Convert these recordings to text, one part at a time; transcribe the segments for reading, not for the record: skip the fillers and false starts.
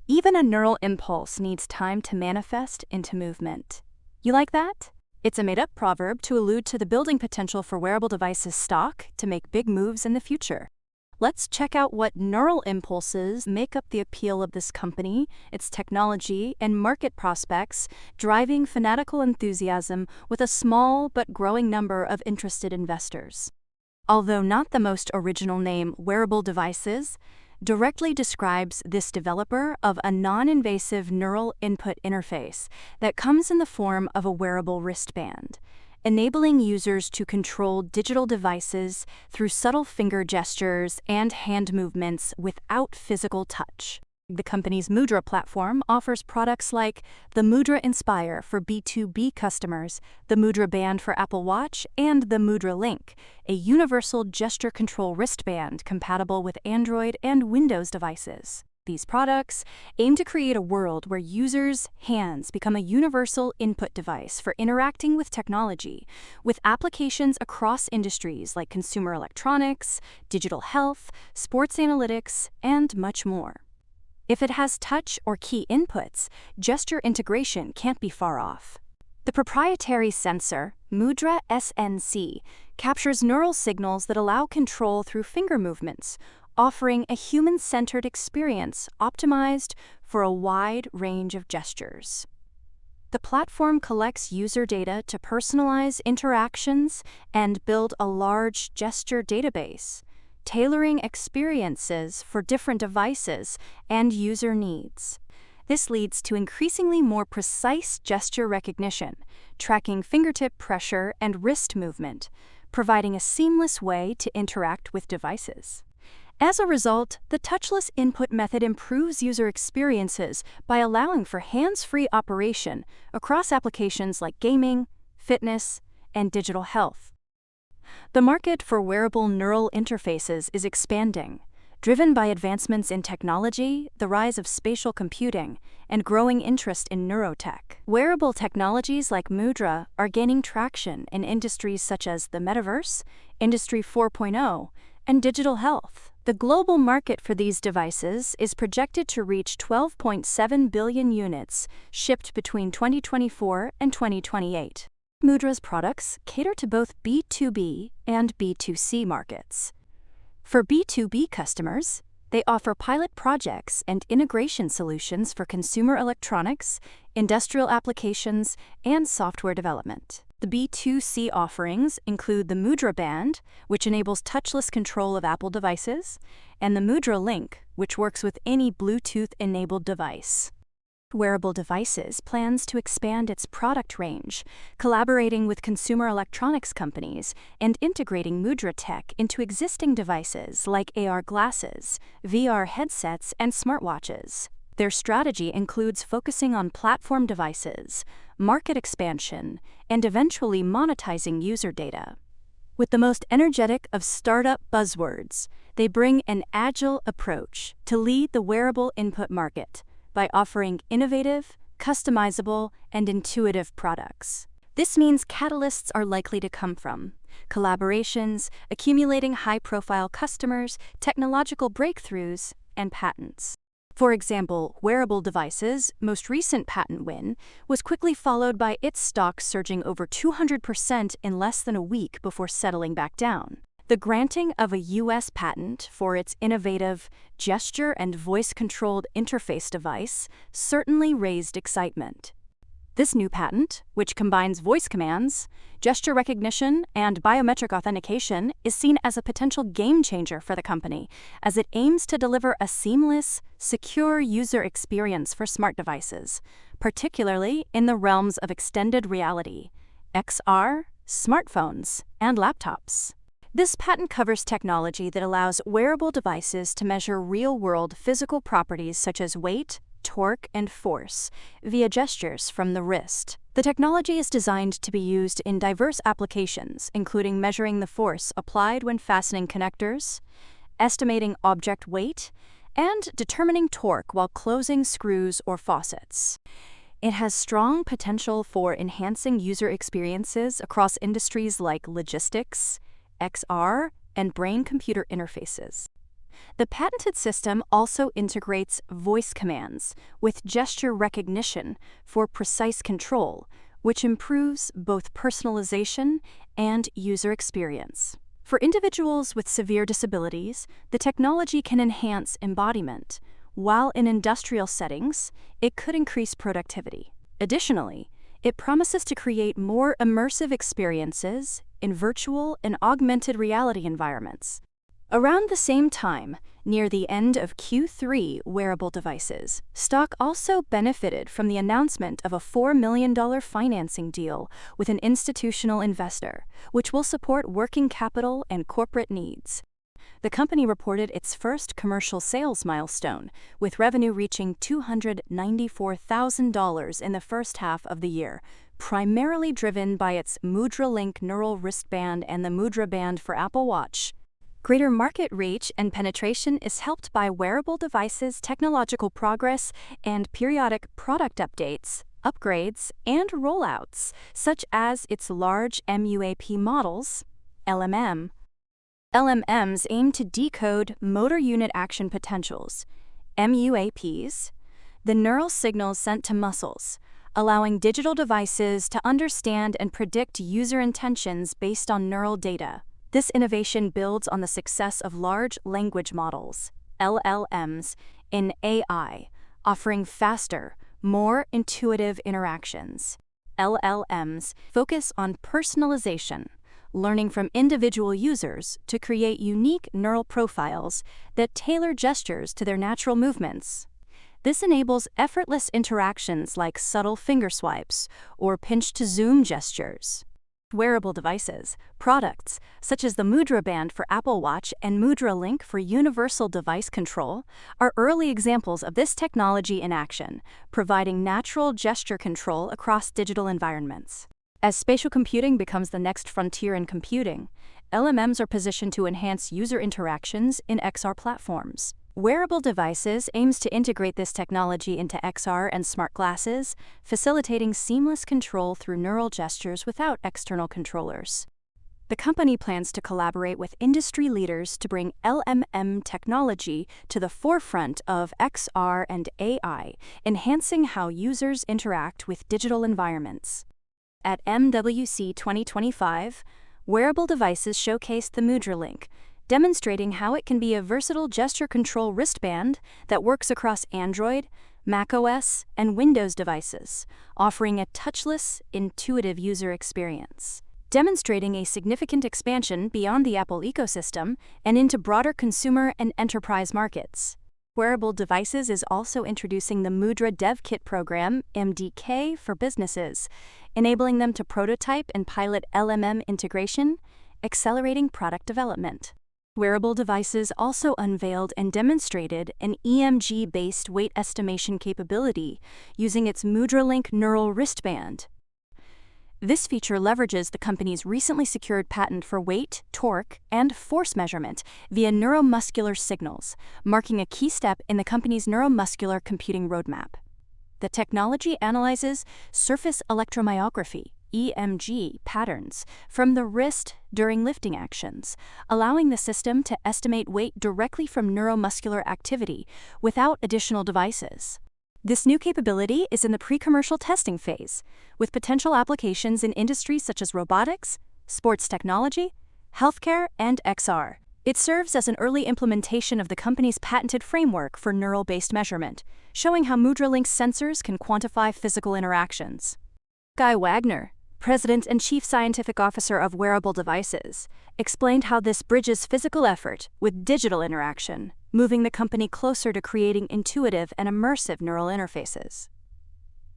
Even a neural impulse needs time to manifest into movement. You like that? It's a made-up proverb to allude to the building potential for wearable devices stock to make big moves in the future. Let's check out what neural impulses make up the appeal of this company, its technology, and market prospects, driving fanatical enthusiasm with a small but growing number of interested investors. Although not the most original name, Wearable Devices directly describes this developer of a non-invasive neural input interface that comes in the form of a wearable wristband, enabling users to control digital devices through subtle finger gestures and hand movements without physical touch. The company's Mudra platform offers products like the Mudra Inspire for B2B customers, the Mudra Band for Apple Watch, and the Mudra Link, a universal gesture control wristband compatible with Android and Windows devices. These products aim to create a world where users' hands become a universal input device for interacting with technology, with applications across industries like consumer electronics, digital health, sports analytics, and much more. If it has touch or key inputs, gesture integration can't be far off. The proprietary sensor, Mudra SNC, captures neural signals that allow control through finger movements, offering a human-centered experience optimized for a wide range of gestures. The platform collects user data to personalize interactions and build a large gesture database, tailoring experiences for different devices and user needs. This leads to increasingly more precise gesture recognition, tracking fingertip pressure and wrist movement, providing a seamless way to interact with devices. As a result, the touchless input method improves user experiences by allowing for hands-free operation across applications like gaming, fitness, and digital health. The market for wearable neural interfaces is expanding, driven by advancements in technology, the rise of spatial computing, and growing interest in neurotech. Wearable technologies like Mudra are gaining traction in industries such as the metaverse, Industry 4.0, and digital health. The global market for these devices is projected to reach 12.7 billion units shipped between 2024 and 2028. Mudra's products cater to both B2B and B2C markets. For B2B customers, they offer pilot projects and integration solutions for consumer electronics, industrial applications, and software development. The B2C offerings include the Mudra Band, which enables touchless control of Apple devices, and the Mudra Link, which works with any Bluetooth-enabled device. Wearable Devices plans to expand its product range, collaborating with consumer electronics companies and integrating Mudra tech into existing devices like AR glasses, VR headsets, and smartwatches. Their strategy includes focusing on platform devices, market expansion, and eventually monetizing user data. With the most energetic of startup buzzwords, they bring an agile approach to lead the wearable input market by offering innovative, customizable, and intuitive products. This means catalysts are likely to come from collaborations, accumulating high-profile customers, technological breakthroughs, and patents. For example, Wearable Devices' most recent patent win was quickly followed by its stock surging over 200% in less than a week before settling back down. The granting of a U.S. patent for its innovative gesture and voice-controlled interface device certainly raised excitement. This new patent, which combines voice commands, gesture recognition, and biometric authentication, is seen as a potential game-changer for the company, as it aims to deliver a seamless, secure user experience for smart devices, particularly in the realms of extended reality, XR, smartphones, and laptops. This patent covers technology that allows wearable devices to measure real-world physical properties such as weight, torque, and force via gestures from the wrist. The technology is designed to be used in diverse applications, including measuring the force applied when fastening connectors, estimating object weight, and determining torque while closing screws or faucets. It has strong potential for enhancing user experiences across industries like logistics, XR, and brain-computer interfaces. The patented system also integrates voice commands with gesture recognition for precise control, which improves both personalization and user experience. For individuals with severe disabilities, the technology can enhance embodiment, while in industrial settings, it could increase productivity. Additionally, it promises to create more immersive experiences in virtual and augmented reality environments. Around the same time, near the end of Q3 wearable devices, stock also benefited from the announcement of a $4 million financing deal with an institutional investor, which will support working capital and corporate needs. The company reported its first commercial sales milestone, with revenue reaching $294,000 in the first half of the year, primarily driven by its Mudra Link neural wristband and the Mudra Band for Apple Watch. Greater market reach and penetration is helped by wearable devices' technological progress and periodic product updates, upgrades, and rollouts, such as its large MUAP models, LMM. LMMs aim to decode motor unit action potentials, MUAPs, the neural signals sent to muscles, allowing digital devices to understand and predict user intentions based on neural data. This innovation builds on the success of large language models, LLMs, in AI, offering faster, more intuitive interactions. LLMs focus on personalization, learning from individual users to create unique neural profiles that tailor gestures to their natural movements. This enables effortless interactions like subtle finger swipes or pinch-to-zoom gestures. Wearable devices, products such as the Mudra Band for Apple Watch and Mudra Link for universal device control, are early examples of this technology in action, providing natural gesture control across digital environments. As spatial computing becomes the next frontier in computing, LMMs are positioned to enhance user interactions in XR platforms. Wearable devices aims to integrate this technology into XR and smart glasses, facilitating seamless control through neural gestures without external controllers. The company plans to collaborate with industry leaders to bring LMM technology to the forefront of XR and AI, enhancing how users interact with digital environments. At MWC 2025, wearable devices showcased the Mudra Link, demonstrating how it can be a versatile gesture control wristband that works across Android, macOS, and Windows devices, offering a touchless, intuitive user experience. Demonstrating a significant expansion beyond the Apple ecosystem and into broader consumer and enterprise markets. Wearable Devices is also introducing the Mudra Dev Kit program, MDK, for businesses, enabling them to prototype and pilot LMM integration, accelerating product development. Wearable Devices also unveiled and demonstrated an EMG-based weight estimation capability using its Mudra Link neural wristband. This feature leverages the company's recently secured patent for weight, torque, and force measurement via neuromuscular signals, marking a key step in the company's neuromuscular computing roadmap. The technology analyzes surface electromyography, EMG, patterns from the wrist during lifting actions, allowing the system to estimate weight directly from neuromuscular activity without additional devices. This new capability is in the pre-commercial testing phase, with potential applications in industries such as robotics, sports technology, healthcare, and XR. It serves as an early implementation of the company's patented framework for neural-based measurement, showing how Mudra Link's sensors can quantify physical interactions. Guy Wagner, President and Chief Scientific Officer of Wearable Devices, explained how this bridges physical effort with digital interaction, moving the company closer to creating intuitive and immersive neural interfaces.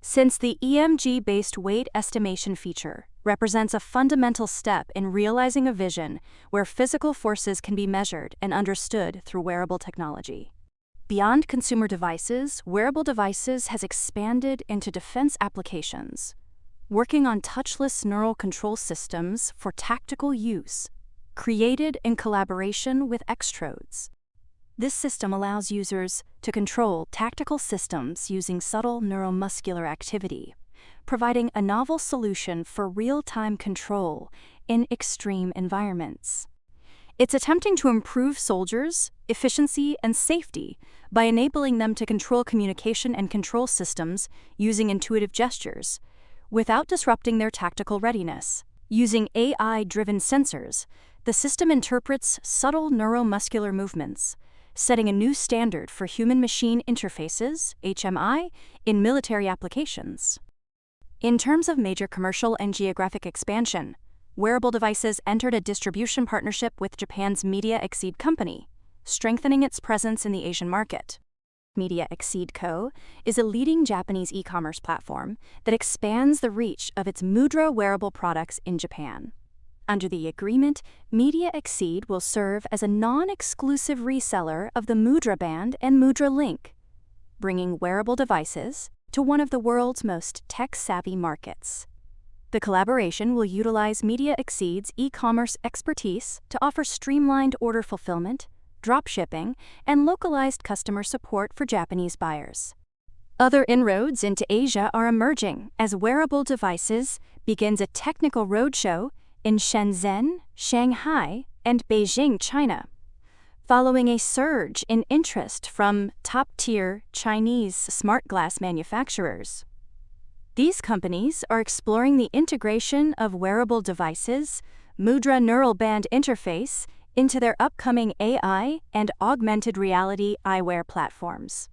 Since the EMG-based weight estimation feature represents a fundamental step in realizing a vision where physical forces can be measured and understood through wearable technology. Beyond consumer devices, Wearable Devices has expanded into defense applications, working on touchless neural control systems for tactical use, created in collaboration with Xtrodes. This system allows users to control tactical systems using subtle neuromuscular activity, providing a novel solution for real-time control in extreme environments. It's attempting to improve soldiers' efficiency and safety by enabling them to control communication and control systems using intuitive gestures, without disrupting their tactical readiness. Using AI-driven sensors, the system interprets subtle neuromuscular movements, setting a new standard for human-machine interfaces, HMI, in military applications. In terms of major commercial and geographic expansion, Wearable Devices entered a distribution partnership with Japan's Media Exceed company, strengthening its presence in the Asian market. Media Exceed Co. is a leading Japanese e-commerce platform that expands the reach of its Mudra wearable products in Japan. Under the agreement, Media Exceed will serve as a non-exclusive reseller of the Mudra Band and Mudra Link, bringing wearable devices to one of the world's most tech-savvy markets. The collaboration will utilize Media Exceed's e-commerce expertise to offer streamlined order fulfillment, drop shipping, and localized customer support for Japanese buyers. Other inroads into Asia are emerging as Wearable Devices begins a technical roadshow in Shenzhen, Shanghai, and Beijing, China, following a surge in interest from top-tier Chinese smart glass manufacturers. These companies are exploring the integration of Wearable Devices, Mudra Neural Band interface into their upcoming AI and augmented reality eyewear platforms.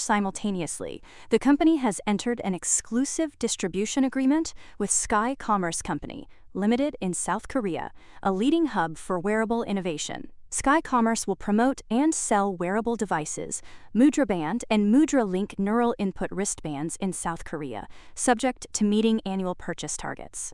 Simultaneously, the company has entered an exclusive distribution agreement with Sky Commerce Company, Limited in South Korea, a leading hub for wearable innovation. Sky Commerce will promote and sell wearable devices, Mudra Band and Mudra Link neural input wristbands in South Korea, subject to meeting annual purchase targets.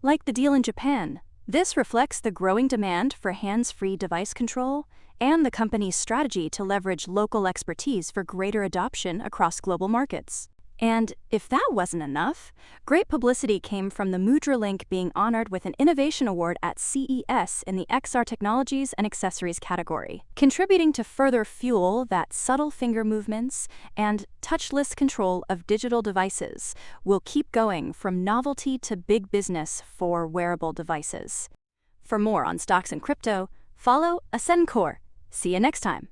Like the deal in Japan, this reflects the growing demand for hands-free device control and the company's strategy to leverage local expertise for greater adoption across global markets. And if that wasn't enough, great publicity came from the Mudra Link being honored with an Innovation Award at CES in the XR Technologies and Accessories category, contributing to further fuel that subtle finger movements and touchless control of digital devices will keep going from novelty to big business for wearable devices. For more on stocks and crypto, follow Ascencore. See you next time.